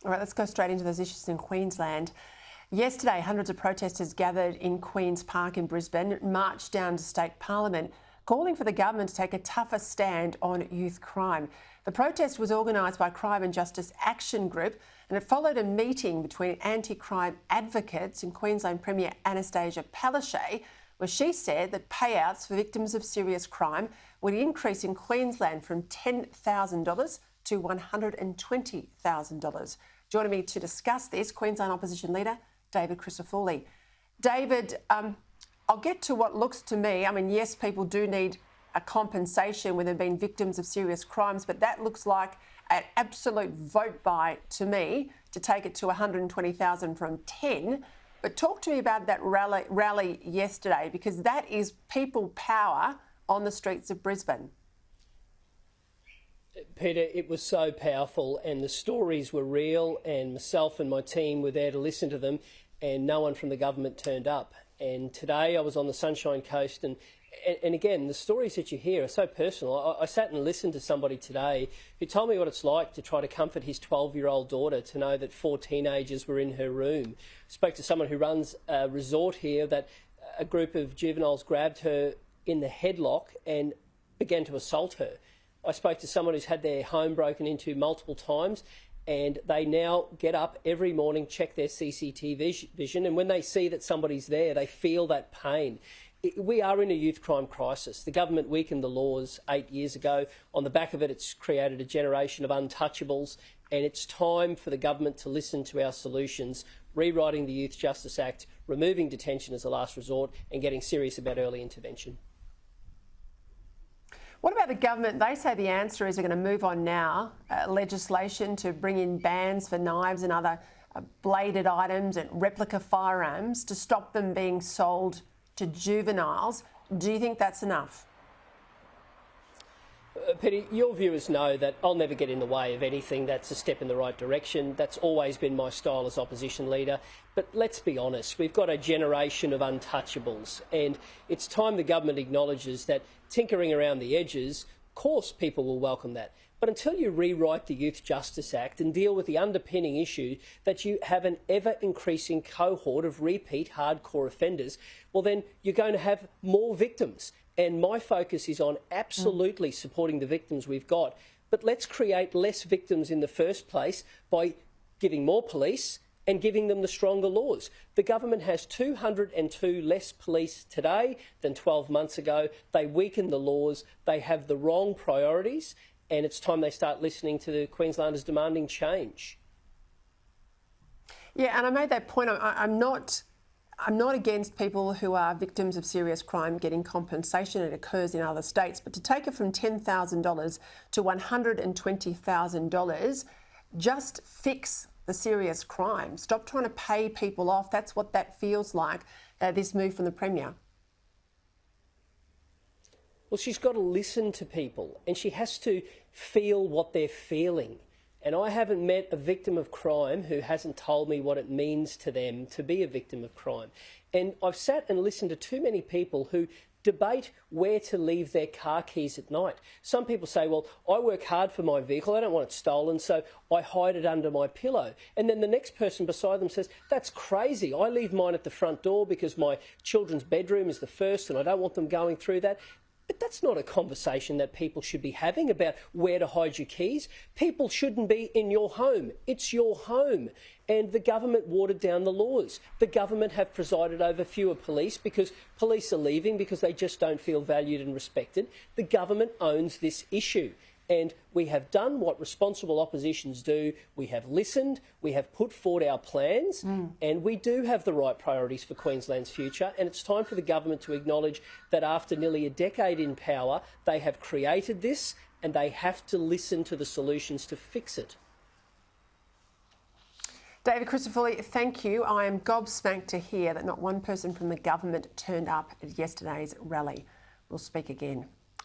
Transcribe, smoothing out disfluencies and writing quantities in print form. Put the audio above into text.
All right, let's go straight into those issues in Queensland. Yesterday, hundreds of protesters gathered in Queen's Park in Brisbane, marched down to State Parliament, calling for the government to take a tougher stand on youth crime. The protest was organised by Crime and Justice Action Group, and it followed a meeting between anti-crime advocates and Queensland Premier Anastasia Palaszczuk, where she said that payouts for victims of serious crime would increase in Queensland from $10,000 to $120,000. Joining me to discuss this, Queensland Opposition Leader David Crisafulli. David, I'll get to what looks to me, yes, people do need a compensation when they've been victims of serious crimes, but that looks like an absolute vote buy to me to take it to 120,000 from 10. But talk to me about that rally yesterday, because that is people power on the streets of Brisbane. Peter, it was so powerful and the stories were real, and myself and my team were there to listen to them, and no one from the government turned up. And today I was on the Sunshine Coast, and again, the stories that you hear are so personal. I sat and listened to somebody today who told me what it's like to try to comfort his 12-year-old daughter to know that 4 teenagers were in her room. Spoke to someone who runs a resort here that a group of juveniles grabbed her in the headlock and began to assault her. I spoke to someone who's had their home broken into multiple times, and they now get up every morning, check their CCTV vision, and when they see that somebody's there, they feel that pain. We are in a youth crime crisis. The government weakened the laws 8 years ago. On the back of it, it's created a generation of untouchables, and it's time for the government to listen to our solutions, rewriting the Youth Justice Act, removing detention as a last resort, and getting serious about early intervention. What about the government? They say the answer is they're going to move on now, legislation to bring in bans for knives and other bladed items and replica firearms to stop them being sold to juveniles. Do you think that's enough? Peter, your viewers know that I'll never get in the way of anything that's a step in the right direction. That's always been my style as opposition leader. But let's be honest, we've got a generation of untouchables, and it's time the government acknowledges that tinkering around the edges, of course people will welcome that. But until you rewrite the Youth Justice Act and deal with the underpinning issue that you have an ever-increasing cohort of repeat hardcore offenders, well then you're going to have more victims. And my focus is on absolutely supporting the victims we've got. But let's create less victims in the first place by giving more police and giving them the stronger laws. The government has 202 less police today than 12 months ago. They weaken the laws. They have the wrong priorities. And it's time they start listening to the Queenslanders demanding change. Yeah, and I made that point. I'm not against people who are victims of serious crime getting compensation. It occurs in other states. But to take it from $10,000 to $120,000, just fix the serious crime. Stop trying to pay people off. That's what that feels like, this move from the Premier. Well, she's got to listen to people, and she has to feel what they're feeling. And I haven't met a victim of crime who hasn't told me what it means to them to be a victim of crime. And I've sat and listened to too many people who debate where to leave their car keys at night. Some people say, well, I work hard for my vehicle, I don't want it stolen, so I hide it under my pillow. And then the next person beside them says, that's crazy, I leave mine at the front door because my children's bedroom is the first and I don't want them going through that. But that's not a conversation that people should be having about where to hide your keys. People shouldn't be in your home. It's your home. And the government watered down the laws. The government have presided over fewer police because police are leaving because they just don't feel valued and respected. The government owns this issue. And we have done what responsible oppositions do. We have listened, we have put forward our plans, and we do have the right priorities for Queensland's future. And it's time for the government to acknowledge that after nearly a decade in power, they have created this and they have to listen to the solutions to fix it. David Crisafulli, thank you. I am gobsmacked to hear that not one person from the government turned up at yesterday's rally. We'll speak again.